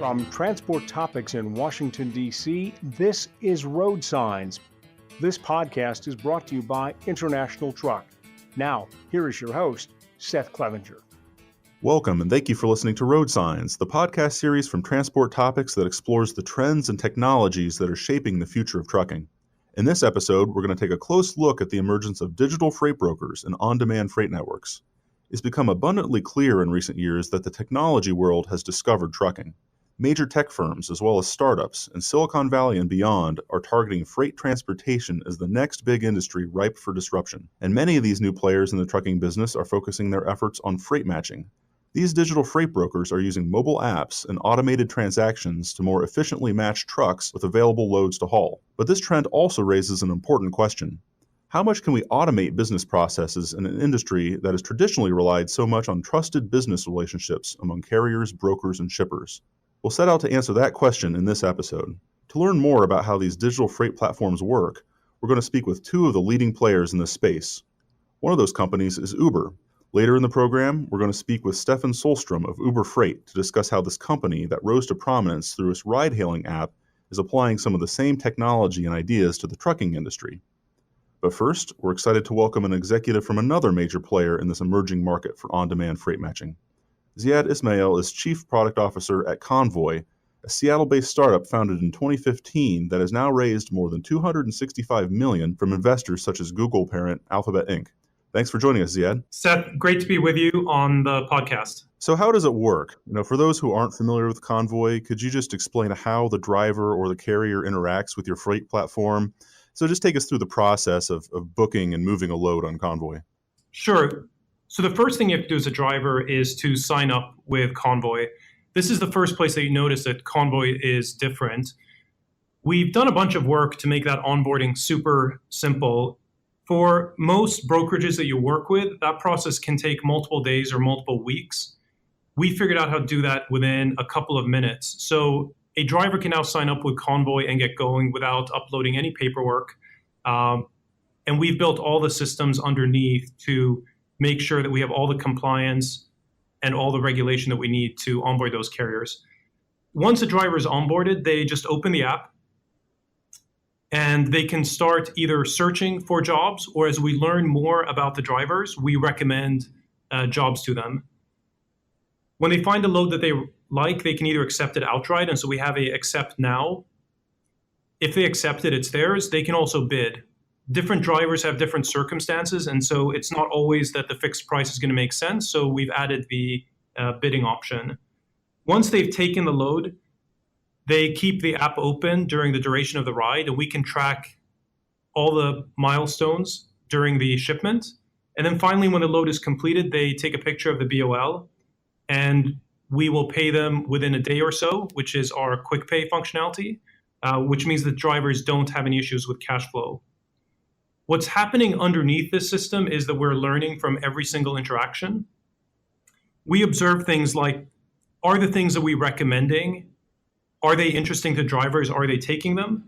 From Transport Topics in Washington, D.C., this is RoadSigns. This podcast is brought to you by International Truck. Now, here is your host, Seth Clevenger. Welcome, and thank you for listening to RoadSigns, the podcast series from Transport Topics that explores the trends and technologies that are shaping the future of trucking. In this episode, we're going to take a close look at the emergence of digital freight brokers and on-demand freight networks. It's become abundantly clear in recent years that the technology world has discovered trucking. Major tech firms, as well as startups in Silicon Valley and beyond, are targeting freight transportation as the next big industry ripe for disruption. And many of these new players in the trucking business are focusing their efforts on freight matching. These digital freight brokers are using mobile apps and automated transactions to more efficiently match trucks with available loads to haul. But this trend also raises an important question. How much can we automate business processes in an industry that has traditionally relied so much on trusted business relationships among carriers, brokers, and shippers? We'll set out to answer that question in this episode. To learn more about how these digital freight platforms work, we're going to speak with two of the leading players in this space. One of those companies is Uber. Later in the program, we're going to speak with Stefan Solstrom of Uber Freight to discuss how this company that rose to prominence through its ride-hailing app is applying some of the same technology and ideas to the trucking industry. But first, we're excited to welcome an executive from another major player in this emerging market for on-demand freight matching. Ziad Ismail is Chief Product Officer at Convoy, a Seattle-based startup founded in 2015 that has now raised more than $265 million from investors such as Google parent Alphabet Inc. Thanks for joining us, Ziad. Seth, great to be with you on the podcast. So how does it work? For those who aren't familiar with Convoy, could you just explain how the driver or the carrier interacts with your freight platform? So just take us through the process of booking and moving a load on Convoy. Sure. So the first thing you have to do as a driver is to sign up with Convoy. This is the first place that you notice that Convoy is different. We've done a bunch of work to make that onboarding super simple. For most brokerages that you work with, that process can take multiple days or multiple weeks. We figured out how to do that within a couple of minutes. So a driver can now sign up with Convoy and get going without uploading any paperwork. And we've built all the systems underneath to make sure that we have all the compliance and all the regulation that we need to onboard those carriers. Once a driver is onboarded, they just open the app and they can start either searching for jobs, or as we learn more about the drivers, we recommend jobs to them. When they find a load that they like, they can either accept it outright, and so we have a accept now. If they accept it, it's theirs. They can also bid. Different drivers have different circumstances, and so it's not always that the fixed price is going to make sense, so we've added the bidding option. Once they've taken the load, they keep the app open during the duration of the ride, and we can track all the milestones during the shipment. And then finally, when the load is completed, they take a picture of the BOL, and we will pay them within a day or so, which is our quick pay functionality, which means that drivers don't have any issues with cash flow. What's happening underneath this system is that we're learning from every single interaction. We observe things like, are the things that we're recommending, are they interesting to drivers? Are they taking them?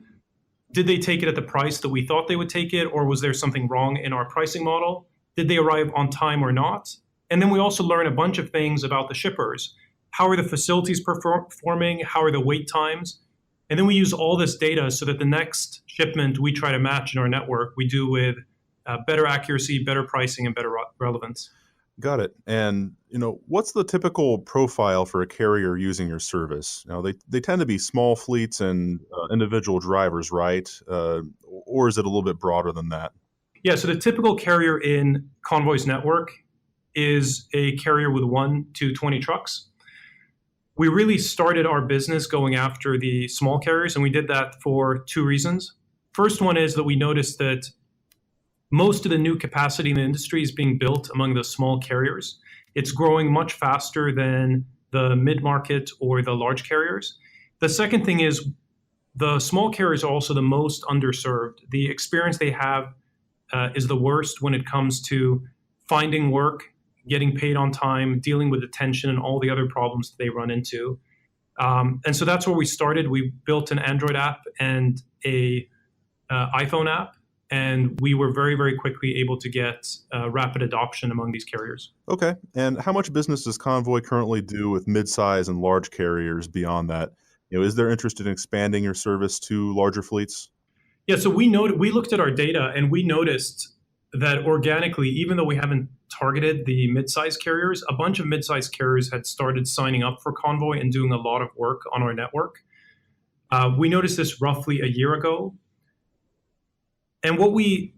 Did they take it at the price that we thought they would take it, or was there something wrong in our pricing model? Did they arrive on time or not? And then we also learn a bunch of things about the shippers. How are the facilities performing? How are the wait times? And then we use all this data so that the next shipment we try to match in our network, we do with better accuracy, better pricing, and better relevance. Got it. And, what's the typical profile for a carrier using your service? They tend to be small fleets and individual drivers, right? Or is it a little bit broader than that? Yeah, so the typical carrier in Convoy's network is a carrier with 1 to 20 trucks. We really started our business going after the small carriers, and we did that for 2 reasons. First one is that we noticed that most of the new capacity in the industry is being built among the small carriers. It's growing much faster than the mid-market or the large carriers. The second thing is the small carriers are also the most underserved. The experience they have is the worst when it comes to finding work, getting paid on time, dealing with detention, and all the other problems that they run into. And so that's where we started. We built an Android app and a iPhone app And we were very, very quickly able to get rapid adoption among these carriers. Okay. And how much business does Convoy currently do with midsize and large carriers beyond that? Is there interest in expanding your service to larger fleets? Yeah, so we looked at our data and we noticed that organically, even though we haven't targeted the midsize carriers, a bunch of midsize carriers had started signing up for Convoy and doing a lot of work on our network. We noticed this roughly a year ago. And what we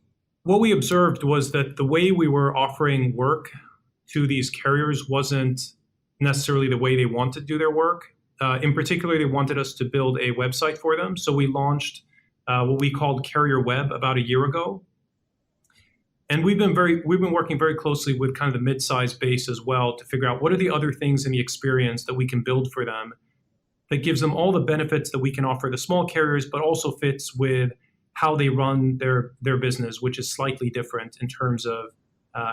observed was that the way we were offering work to these carriers wasn't necessarily the way they wanted to do their work. In particular, they wanted us to build a website for them. So we launched what we called Carrier Web about a year ago. And we've been working very closely with kind of the midsize base as well to figure out what are the other things in the experience that we can build for them that gives them all the benefits that we can offer the small carriers, but also fits with how they run their business, which is slightly different in terms of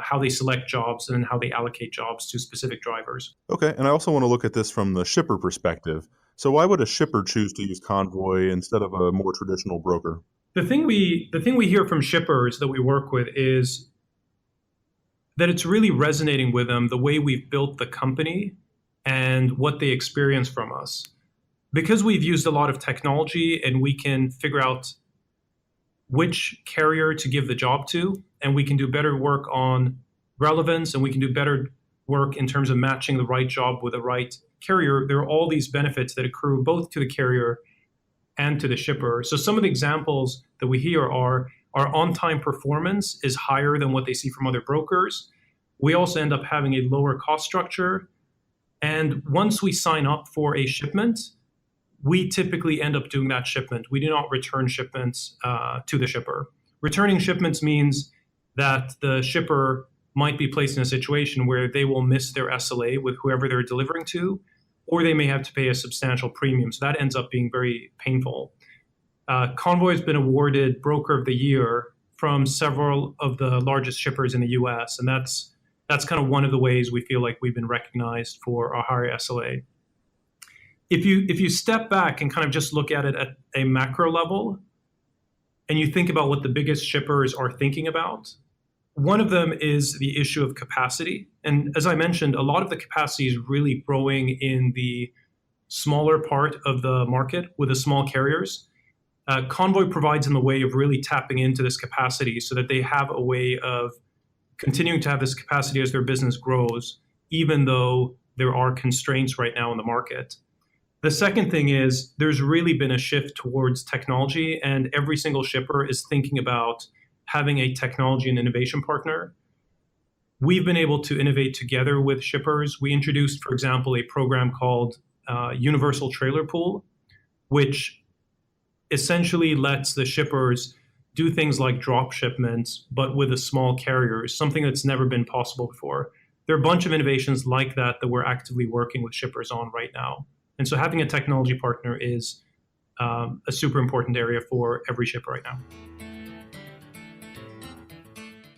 how they select jobs and how they allocate jobs to specific drivers. Okay, and I also want to look at this from the shipper perspective. So why would a shipper choose to use Convoy instead of a more traditional broker? The thing we hear from shippers that we work with is that it's really resonating with them the way we've built the company and what they experience from us. Because we've used a lot of technology and we can figure out which carrier to give the job to, and we can do better work on relevance, and we can do better work in terms of matching the right job with the right carrier. There are all these benefits that accrue both to the carrier and to the shipper. So some of the examples that we hear are our on-time performance is higher than what they see from other brokers. We also end up having a lower cost structure. And once we sign up for a shipment, we typically end up doing that shipment. We do not return shipments to the shipper. Returning shipments means that the shipper might be placed in a situation where they will miss their SLA with whoever they're delivering to, or they may have to pay a substantial premium. So that ends up being very painful. Convoy has been awarded Broker of the Year from several of the largest shippers in the US, and that's kind of one of the ways we feel like we've been recognized for our higher SLA. If you step back and kind of just look at it at a macro level, and you think about what the biggest shippers are thinking about, one of them is the issue of capacity. And as I mentioned, a lot of the capacity is really growing in the smaller part of the market with the small carriers. Convoy provides them a way of really tapping into this capacity so that they have a way of continuing to have this capacity as their business grows, even though there are constraints right now in the market. The second thing is there's really been a shift towards technology, and every single shipper is thinking about having a technology and innovation partner. We've been able to innovate together with shippers. We introduced, for example, a program called Universal Trailer Pool, which essentially lets the shippers do things like drop shipments, but with a small carrier, something that's never been possible before. There are a bunch of innovations like that that we're actively working with shippers on right now. And so having a technology partner is a super important area for every shipper right now.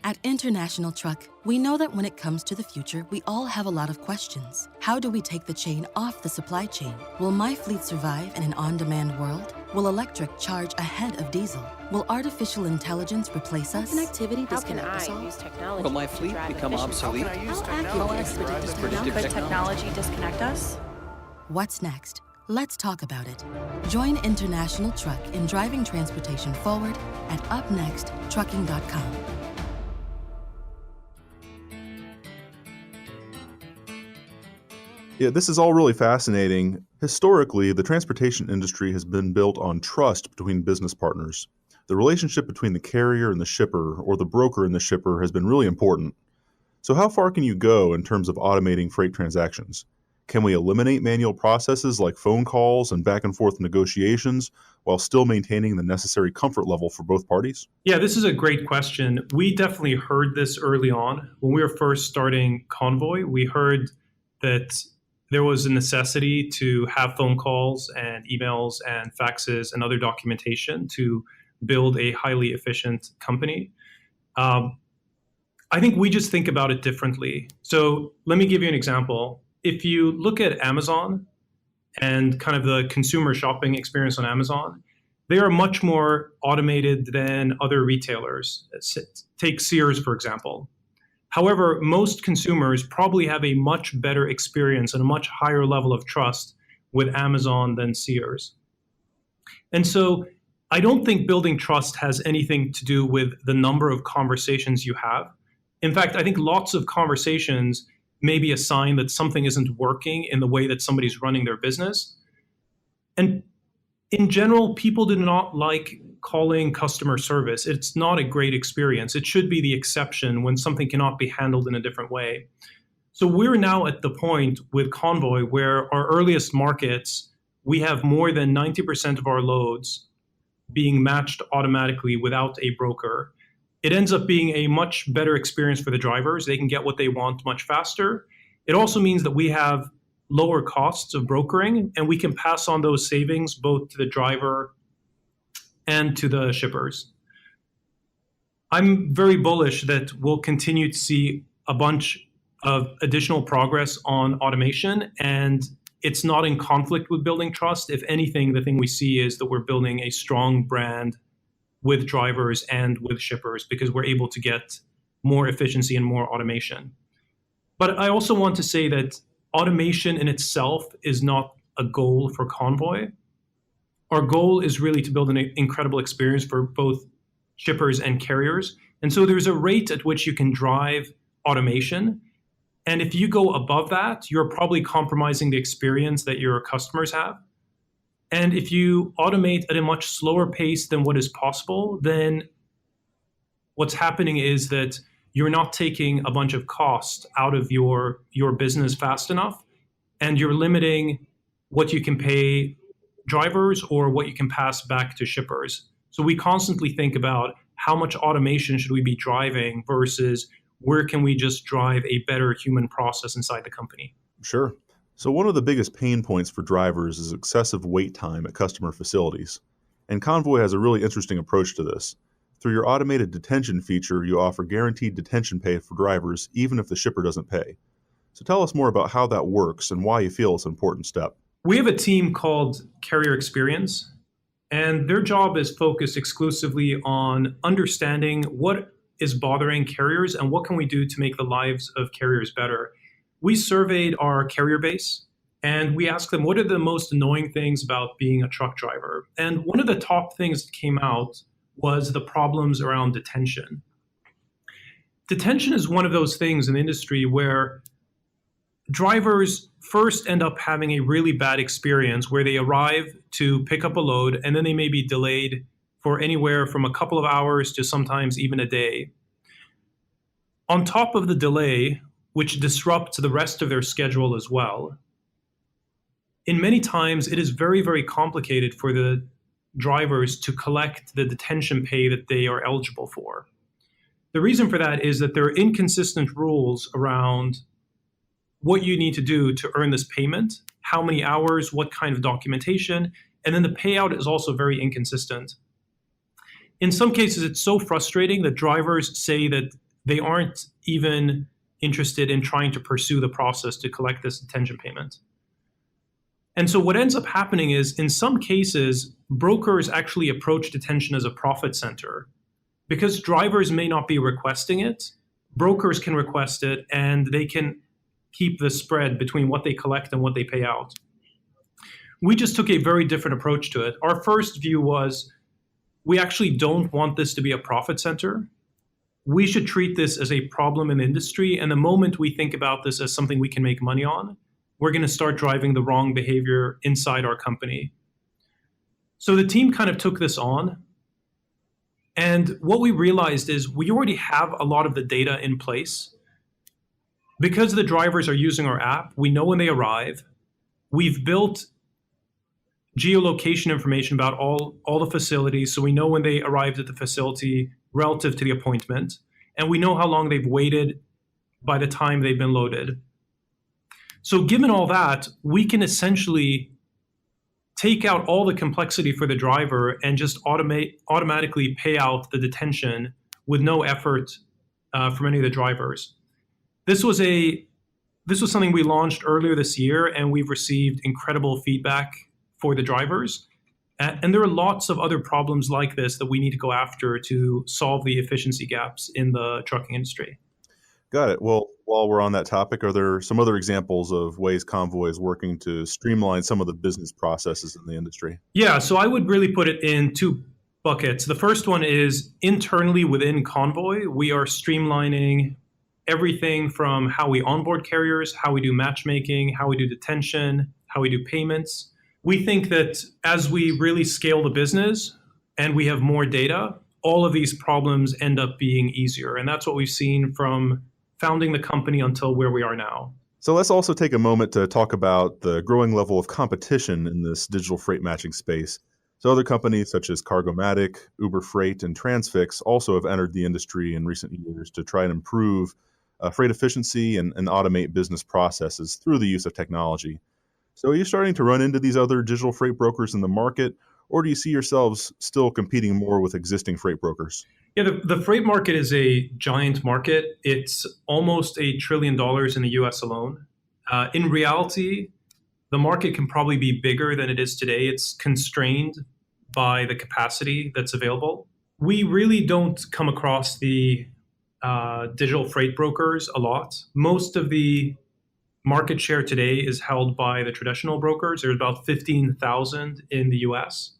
At International Truck, we know that when it comes to the future, we all have a lot of questions. How do we take the chain off the supply chain? Will my fleet survive in an on-demand world? Will electric charge ahead of diesel? Will artificial intelligence replace us? Connectivity disconnect us all? Use technology Will my fleet become obsolete? How technology accurate could technology disconnect us? What's next? Let's talk about it. Join International Truck in driving transportation forward at upnexttrucking.com. Yeah, this is all really fascinating. Historically, the transportation industry has been built on trust between business partners. The relationship between the carrier and the shipper, or the broker and the shipper, has been really important. So how far can you go in terms of automating freight transactions? Can we eliminate manual processes like phone calls and back and forth negotiations while still maintaining the necessary comfort level for both parties? Yeah, this is a great question. We definitely heard this early on. When we were first starting Convoy, we heard that there was a necessity to have phone calls and emails and faxes and other documentation to build a highly efficient company. I think we just think about it differently. So let me give you an example. If you look at Amazon and kind of the consumer shopping experience on Amazon, they are much more automated than other retailers. Take Sears, for example. However, most consumers probably have a much better experience and a much higher level of trust with Amazon than Sears. And so I don't think building trust has anything to do with the number of conversations you have. In fact, I think lots of conversations may be a sign that something isn't working in the way that somebody's running their business. And in general, people do not like calling customer service. It's not a great experience. It should be the exception when something cannot be handled in a different way. So we're now at the point with Convoy where our earliest markets, we have more than 90% of our loads being matched automatically without a broker. It ends up being a much better experience for the drivers. They can get what they want much faster. It also means that we have lower costs of brokering, and we can pass on those savings both to the driver and to the shippers. I'm very bullish that we'll continue to see a bunch of additional progress on automation, and it's not in conflict with building trust. If anything, the thing we see is that we're building a strong brand with drivers and with shippers because we're able to get more efficiency and more automation. But I also want to say that automation in itself is not a goal for Convoy. Our goal is really to build an incredible experience for both shippers and carriers. And so there's a rate at which you can drive automation. And if you go above that, you're probably compromising the experience that your customers have. And if you automate at a much slower pace than what is possible, then what's happening is that you're not taking a bunch of cost out of your business fast enough, and you're limiting what you can pay drivers or what you can pass back to shippers. So we constantly think about how much automation should we be driving versus where can we just drive a better human process inside the company. Sure. So one of the biggest pain points for drivers is excessive wait time at customer facilities. And Convoy has a really interesting approach to this. Through your automated detention feature, you offer guaranteed detention pay for drivers, even if the shipper doesn't pay. So tell us more about how that works and why you feel it's an important step. We have a team called Carrier Experience, and their job is focused exclusively on understanding what is bothering carriers and what can we do to make the lives of carriers better. We surveyed our carrier base, and we asked them, what are the most annoying things about being a truck driver? And one of the top things that came out was the problems around detention. Detention is one of those things in the industry where drivers first end up having a really bad experience where they arrive to pick up a load and then they may be delayed for anywhere from a couple of hours to sometimes even a day. On top of the delay, which disrupts the rest of their schedule as well, in many times it is very, very complicated for the drivers to collect the detention pay that they are eligible for. The reason for that is that there are inconsistent rules around what you need to do to earn this payment, how many hours, what kind of documentation, and then the payout is also very inconsistent. In some cases, it's so frustrating that drivers say that they aren't even interested in trying to pursue the process to collect this detention payment. And so what ends up happening is, in some cases, brokers actually approach detention as a profit center. Because drivers may not be requesting it, brokers can request it, and they can keep the spread between what they collect and what they pay out. We just took a very different approach to it. Our first view was, we actually don't want this to be a profit center. We should treat this as a problem in the industry, and the moment we think about this as something we can make money on, we're going to start driving the wrong behavior inside our company. So the team kind of took this on. And what we realized is we already have a lot of the data in place. Because the drivers are using our app, we know when they arrive. We've built geolocation information about all the facilities, so we know when they arrived at the facility relative to the appointment. And we know how long they've waited by the time they've been loaded. So given all that, we can essentially take out all the complexity for the driver and just automatically pay out the detention with no effort from any of the drivers. This was something we launched earlier this year, and we've received incredible feedback for the drivers. And there are lots of other problems like this that we need to go after to solve the efficiency gaps in the trucking industry. Got it. Well, while we're on that topic, are there some other examples of ways Convoy is working to streamline some of the business processes in the industry? Yeah, so I would really put it in two buckets. The first one is internally within Convoy, we are streamlining everything from how we onboard carriers, how we do matchmaking, how we do detention, how we do payments. We think that as we really scale the business and we have more data, all of these problems end up being easier. And that's what we've seen from founding the company until where we are now. So let's also take a moment to talk about the growing level of competition in this digital freight matching space. So other companies such as Cargomatic, Uber Freight, and Transfix also have entered the industry in recent years to try and improve freight efficiency and automate business processes through the use of technology. So are you starting to run into these other digital freight brokers in the market, or do you see yourselves still competing more with existing freight brokers? Yeah, the freight market is a giant market. It's almost $1 trillion in the US alone. In reality, the market can probably be bigger than it is today. It's constrained by the capacity that's available. We really don't come across the digital freight brokers a lot. Most of the market share today is held by the traditional brokers. There's about 15,000 in the US.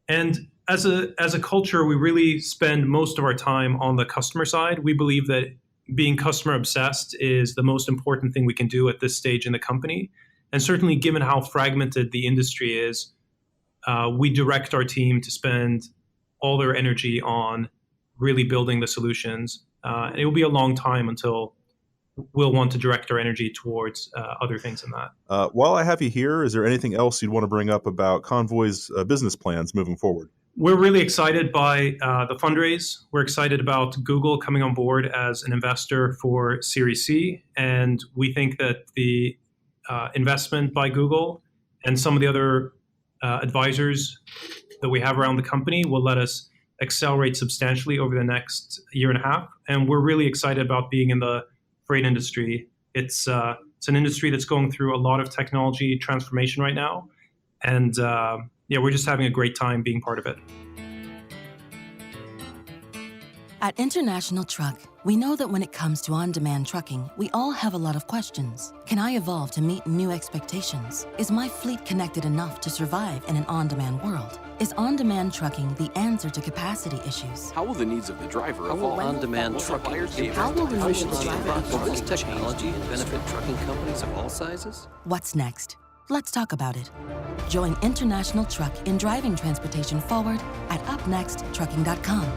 And as a culture, we really spend most of our time on the customer side. We believe that being customer obsessed is the most important thing we can do at this stage in the company. And certainly given how fragmented the industry is, we direct our team to spend all their energy on really building the solutions. And it will be a long time until we'll want to direct our energy towards other things than that. While I have you here, is there anything else you'd want to bring up about Convoy's business plans moving forward? We're really excited by the fundraise. We're excited about Google coming on board as an investor for Series C. And we think that the investment by Google and some of the other advisors that we have around the company will let us accelerate substantially over the next year and a half. And we're really excited about being in the freight industry. It's an industry that's going through a lot of technology transformation right now. And we're just having a great time being part of it. At International Truck, we know that when it comes to on-demand trucking, we all have a lot of questions. Can I evolve to meet new expectations? Is my fleet connected enough to survive in an on-demand world? Is on-demand trucking the answer to capacity issues? How will the needs of the driver evolve? On-demand trucking. How will the needs of the driver Will this technology benefit trucking companies of all sizes? What's next? Let's talk about it. Join International Truck in driving transportation forward at upnexttrucking.com.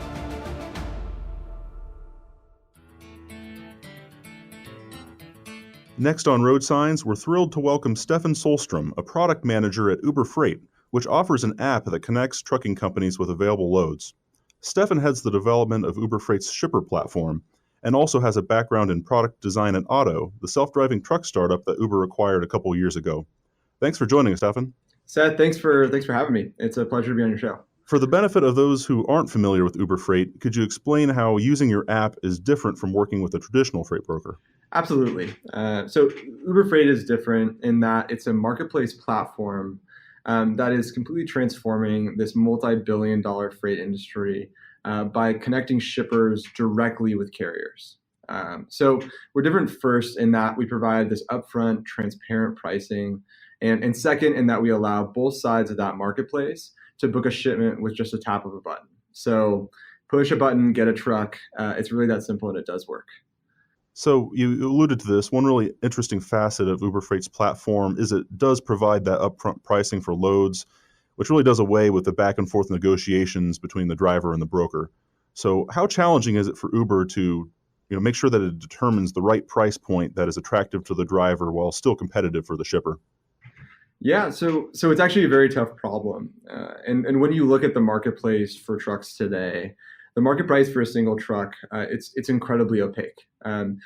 Next on RoadSigns, we're thrilled to welcome Stefan Solstrom, a product manager at Uber Freight, which offers an app that connects trucking companies with available loads. Stefan heads the development of Uber Freight's shipper platform and also has a background in product design at Otto, the self-driving truck startup that Uber acquired a couple years ago. Thanks for joining us, Stefan. Seth, thanks for having me. It's a pleasure to be on your show. For the benefit of those who aren't familiar with Uber Freight, could you explain how using your app is different from working with a traditional freight broker? Absolutely. So Uber Freight is different in that it's a marketplace platform that is completely transforming this multi-billion-dollar freight industry by connecting shippers directly with carriers. So we're different first in that we provide this upfront, transparent pricing, and second in that we allow both sides of that marketplace to book a shipment with just a tap of a button. So push a button, get a truck. It's really that simple, and it does work. So you alluded to this. One really interesting facet of Uber Freight's platform is it does provide that upfront pricing for loads, which really does away with the back and forth negotiations between the driver and the broker. So how challenging is it for Uber to make sure that it determines the right price point that is attractive to the driver while still competitive for the shipper? Yeah, so it's actually a very tough problem. And when you look at the marketplace for trucks today, the market price for a single truck, it's incredibly opaque.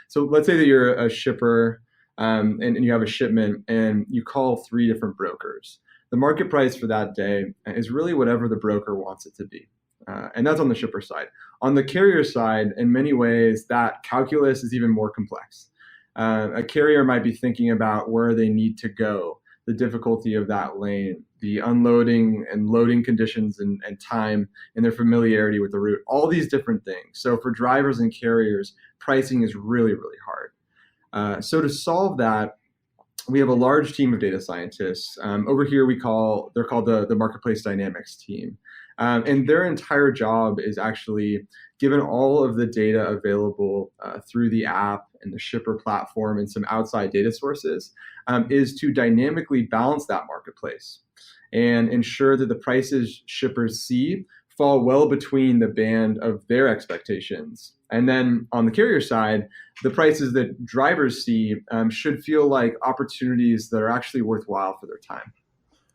So let's say that you're a shipper and you have a shipment and you call 3 different brokers. The market price for that day is really whatever the broker wants it to be. And that's on the shipper side. On the carrier side, in many ways, that calculus is even more complex. A carrier might be thinking about where they need to go, the difficulty of that lane, the unloading and loading conditions and time, and their familiarity with the route, all these different things. So for drivers and carriers, pricing is really, really hard. So to solve that, we have a large team of data scientists. Over here, they're called the Marketplace Dynamics team. And their entire job is actually, given all of the data available through the app and the shipper platform and some outside data sources, is to dynamically balance that marketplace and ensure that the prices shippers see fall well between the band of their expectations. And then on the carrier side, the prices that drivers see should feel like opportunities that are actually worthwhile for their time.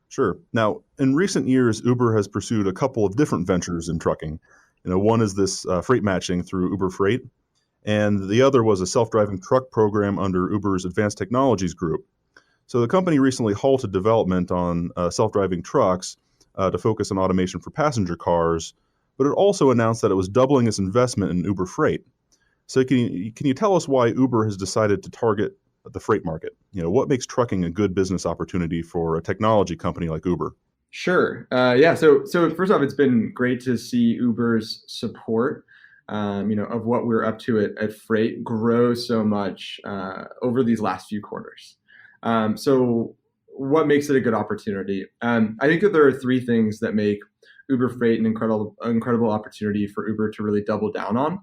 Sure. Now, in recent years, Uber has pursued a couple of different ventures in trucking. One is this freight matching through Uber Freight, and the other was a self-driving truck program under Uber's Advanced Technologies Group. So the company recently halted development on self-driving trucks to focus on automation for passenger cars, but it also announced that it was doubling its investment in Uber Freight. So can you tell us why Uber has decided to target the freight market? What makes trucking a good business opportunity for a technology company like Uber? Sure. So first off, it's been great to see Uber's support, of what we're up to at Freight grow so much over these last few quarters. So what makes it a good opportunity? I think that there are three things that make Uber Freight an incredible opportunity for Uber to really double down on.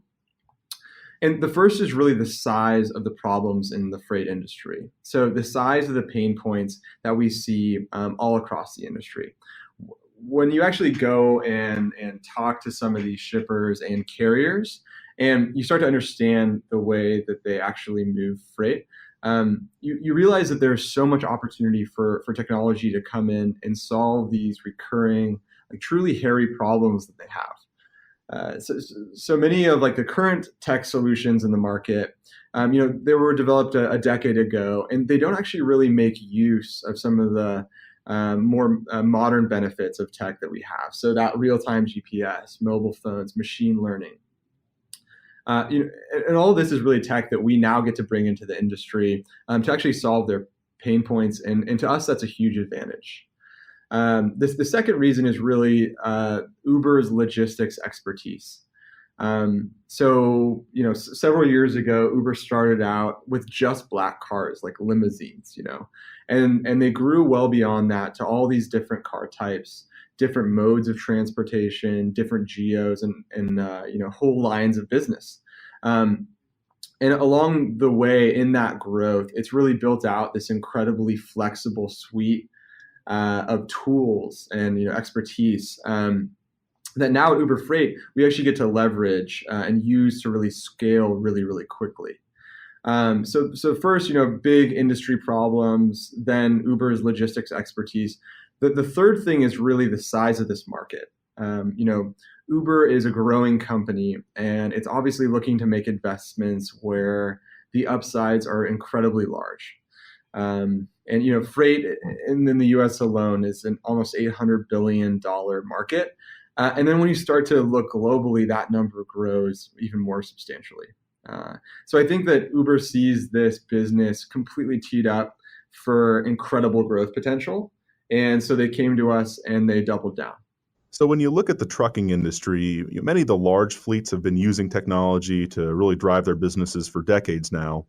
And the first is really the size of the problems in the freight industry. So the size of the pain points that we see all across the industry. When you actually go and talk to some of these shippers and carriers, and you start to understand the way that they actually move freight, you realize that there's so much opportunity for technology to come in and solve these recurring, truly hairy problems that they have. So many of the current tech solutions in the market, they were developed a decade ago, and they don't actually really make use of some of the more modern benefits of tech that we have. So that real-time GPS, mobile phones, machine learning. And all of this is really tech that we now get to bring into the industry to actually solve their pain points. And to us, that's a huge advantage. The second reason is really Uber's logistics expertise. Several years ago, Uber started out with just black cars, like limousines, and they grew well beyond that to all these different car types, different modes of transportation, different geos, and whole lines of business. And along the way in that growth, it's really built out this incredibly flexible suite of tools and expertise that now at Uber Freight we actually get to leverage and use to really scale really, really quickly. So first, big industry problems, then Uber's logistics expertise. The third thing is really the size of this market. Uber is a growing company, and it's obviously looking to make investments where the upsides are incredibly large. And freight in the U.S. alone is an almost $800 billion market. And then when you start to look globally, that number grows even more substantially. So I think that Uber sees this business completely teed up for incredible growth potential. And so they came to us and they doubled down. So when you look at the trucking industry, many of the large fleets have been using technology to really drive their businesses for decades now.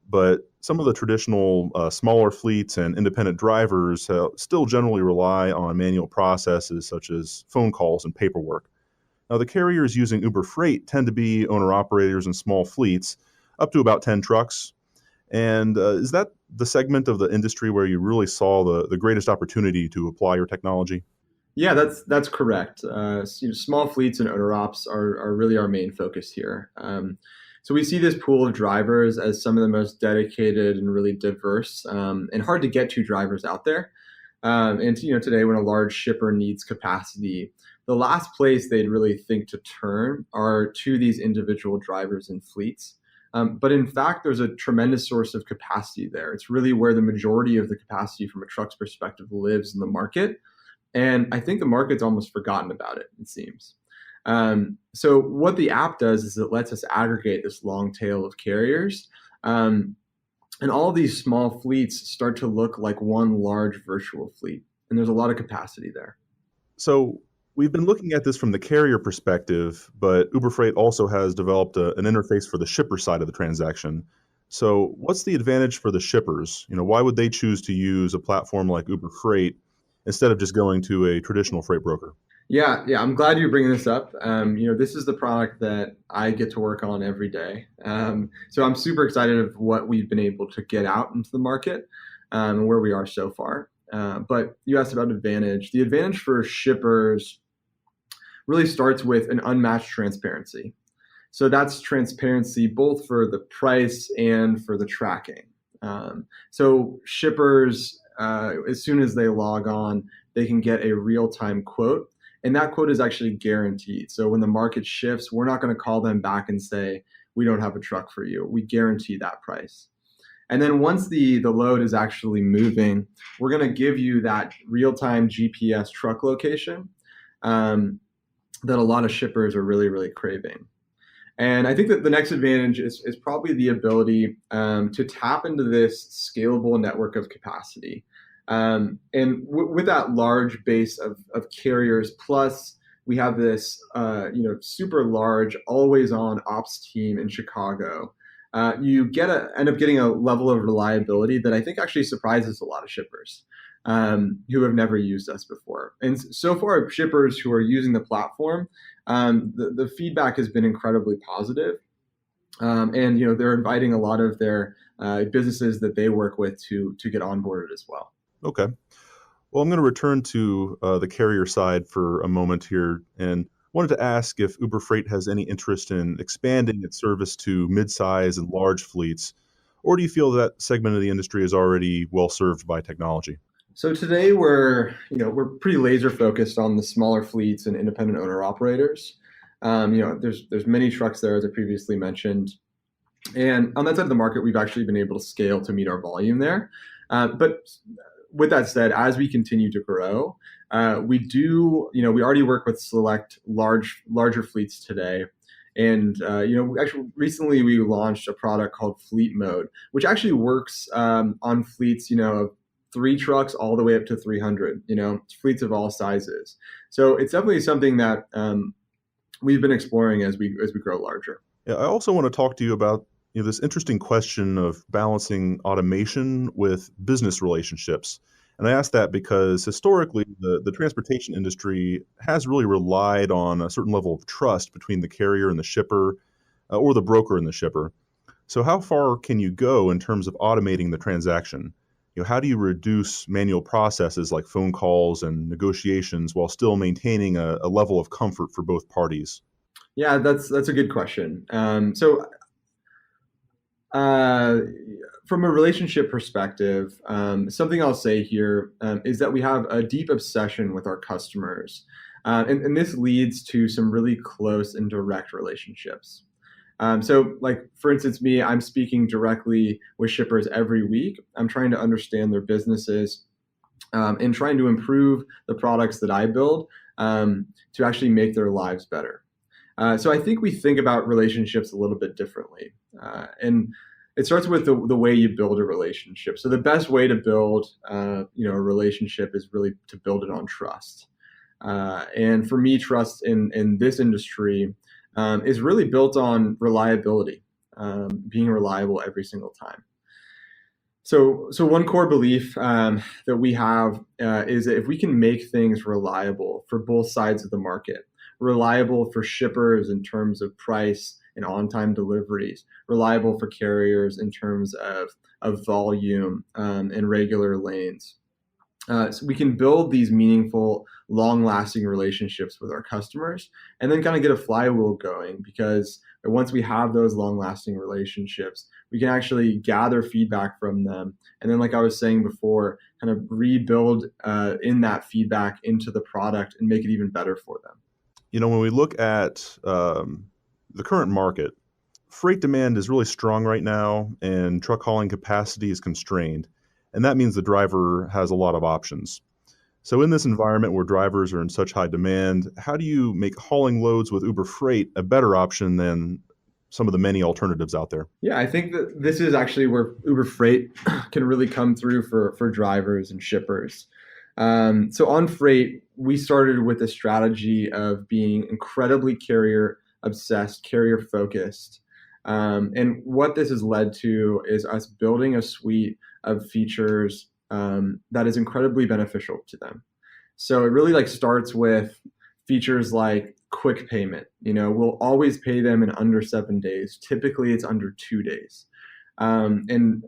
But some of the traditional smaller fleets and independent drivers still generally rely on manual processes such as phone calls and paperwork. Now, the carriers using Uber Freight tend to be owner-operators and small fleets, up to about 10 trucks. And is that the segment of the industry where you really saw the greatest opportunity to apply your technology? Yeah, that's correct. Small fleets and owner-ops are really our main focus here. So we see this pool of drivers as some of the most dedicated and really diverse and hard to get to drivers out there. And today, when a large shipper needs capacity, the last place they'd really think to turn are to these individual drivers and fleets. But in fact, there's a tremendous source of capacity there. It's really where the majority of the capacity from a truck's perspective lives in the market. And I think the market's almost forgotten about it, it seems. So what the app does is it lets us aggregate this long tail of carriers And all of these small fleets start to look like one large virtual fleet. And there's a lot of capacity there. So we've been looking at this from the carrier perspective, but Uber Freight also has developed an interface for the shipper side of the transaction. So what's the advantage for the shippers? Why would they choose to use a platform like Uber Freight instead of just going to a traditional freight broker? Yeah, I'm glad you're bringing this up. This is the product that I get to work on every day. So I'm super excited of what we've been able to get out into the market and where we are so far. But you asked about advantage. The advantage for shippers really starts with an unmatched transparency. So that's transparency both for the price and for the tracking. So shippers, as soon as they log on, they can get a real-time quote. And that quote is actually guaranteed. So when the market shifts, we're not going to call them back and say, we don't have a truck for you. We guarantee that price. And then once the load is actually moving, we're going to give you that real-time GPS truck location that a lot of shippers are really, really craving. And I think that the next advantage is probably the ability to tap into this scalable network of capacity. With that large base of carriers, plus we have this super large, always-on ops team in Chicago. You end up getting a level of reliability that I think actually surprises a lot of shippers who have never used us before. And so far, shippers who are using the platform, the feedback has been incredibly positive. And they're inviting a lot of their businesses that they work with to get onboarded as well. Okay. Well, I'm going to return to the carrier side for a moment here and wanted to ask if Uber Freight has any interest in expanding its service to midsize and large fleets, or do you feel that segment of the industry is already well served by technology? So today we're pretty laser focused on the smaller fleets and independent owner operators. There's many trucks there, as I previously mentioned. And on that side of the market, we've actually been able to scale to meet our volume there. But with that said, as we continue to grow, we already work with select larger fleets today. And, actually recently we launched a product called Fleet Mode, which actually works on fleets, of 3 trucks all the way up to 300, fleets of all sizes. So it's definitely something that we've been exploring as we grow larger. Yeah, I also want to talk to you about this interesting question of balancing automation with business relationships. And I ask that because historically, the transportation industry has really relied on a certain level of trust between the carrier and the shipper, or the broker and the shipper. So how far can you go in terms of automating the transaction? How do you reduce manual processes like phone calls and negotiations while still maintaining a level of comfort for both parties? Yeah, that's a good question. From a relationship perspective, something I'll say here is that we have a deep obsession with our customers. And this leads to some really close and direct relationships. So like, for instance, I'm speaking directly with shippers every week. I'm trying to understand their businesses and trying to improve the products that I build to actually make their lives better. So I think we think about relationships a little bit differently. And it starts with the way you build a relationship. So the best way to build a relationship is really to build it on trust. And for me, trust in this industry is really built on reliability, being reliable every single time. So one core belief that we have is that if we can make things reliable for both sides of the market, reliable for shippers in terms of price and on-time deliveries, reliable for carriers in terms of volume and regular lanes. So we can build these meaningful, long-lasting relationships with our customers and then kind of get a flywheel going, because once we have those long-lasting relationships, we can actually gather feedback from them. And then, like I was saying before, kind of rebuild in that feedback into the product and make it even better for them. When we look at the current market, freight demand is really strong right now and truck hauling capacity is constrained. And that means the driver has a lot of options. So in this environment where drivers are in such high demand, how do you make hauling loads with Uber Freight a better option than some of the many alternatives out there? Yeah, I think that this is actually where Uber Freight can really come through for drivers and shippers. So on Freight, we started with a strategy of being incredibly carrier obsessed, carrier focused. And what this has led to is us building a suite of features that is incredibly beneficial to them. So it really starts with features like quick payment. We'll always pay them in under 7 days. Typically it's under 2 days. And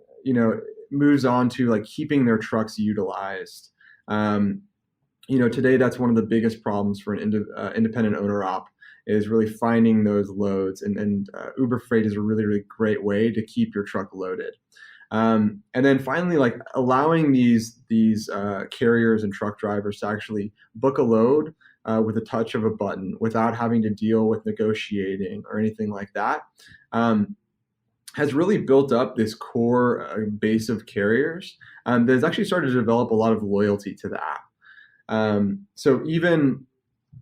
moves on to keeping their trucks utilized. Today that's one of the biggest problems for an independent owner op is really finding those loads. And Uber Freight is a really, really great way to keep your truck loaded. And then finally, allowing these carriers and truck drivers to actually book a load with a touch of a button without having to deal with negotiating or anything like that, has really built up this core base of carriers that has actually started to develop a lot of loyalty to the app. So even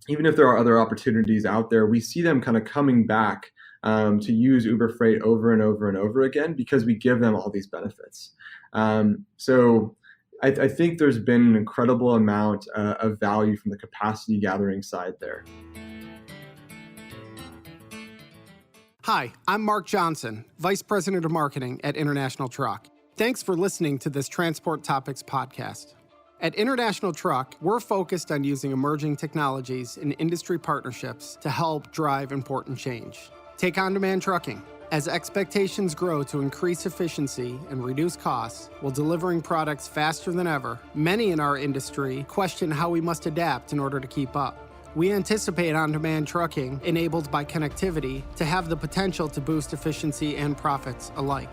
if there are other opportunities out there, we see them kind of coming back to use Uber Freight over and over and over again because we give them all these benefits. So I think there's been an incredible amount of value from the capacity gathering side there. Hi, I'm Mark Johnson, Vice President of Marketing at International Truck. Thanks for listening to this Transport Topics podcast. At International Truck, we're focused on using emerging technologies and industry partnerships to help drive important change. Take on-demand trucking. As expectations grow to increase efficiency and reduce costs while delivering products faster than ever, many in our industry question how we must adapt in order to keep up. We anticipate on-demand trucking, enabled by connectivity, to have the potential to boost efficiency and profits alike.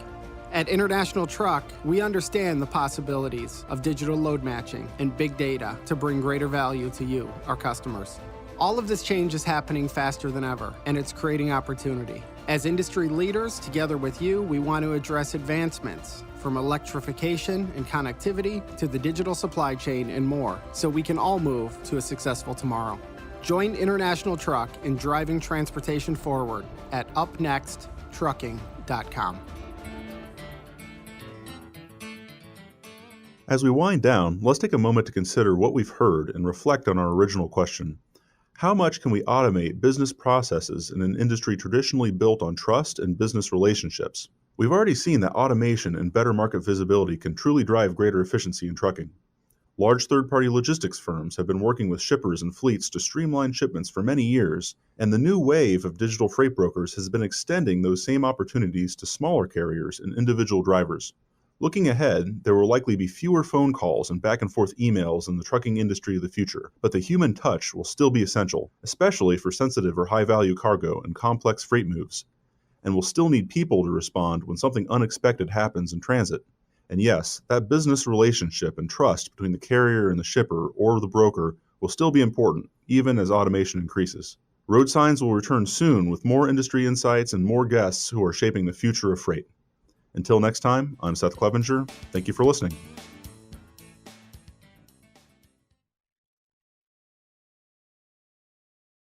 At International Truck, we understand the possibilities of digital load matching and big data to bring greater value to you, our customers. All of this change is happening faster than ever, and it's creating opportunity. As industry leaders, together with you, we want to address advancements from electrification and connectivity to the digital supply chain and more, so we can all move to a successful tomorrow. Join International Truck in driving transportation forward at upnexttrucking.com. As we wind down, let's take a moment to consider what we've heard and reflect on our original question. How much can we automate business processes in an industry traditionally built on trust and business relationships? We've already seen that automation and better market visibility can truly drive greater efficiency in trucking. Large third-party logistics firms have been working with shippers and fleets to streamline shipments for many years, and the new wave of digital freight brokers has been extending those same opportunities to smaller carriers and individual drivers. Looking ahead, there will likely be fewer phone calls and back-and-forth emails in the trucking industry of the future, but the human touch will still be essential, especially for sensitive or high-value cargo and complex freight moves. And we'll still need people to respond when something unexpected happens in transit. And yes, that business relationship and trust between the carrier and the shipper or the broker will still be important, even as automation increases. RoadSigns will return soon with more industry insights and more guests who are shaping the future of freight. Until next time, I'm Seth Clevenger. Thank you for listening.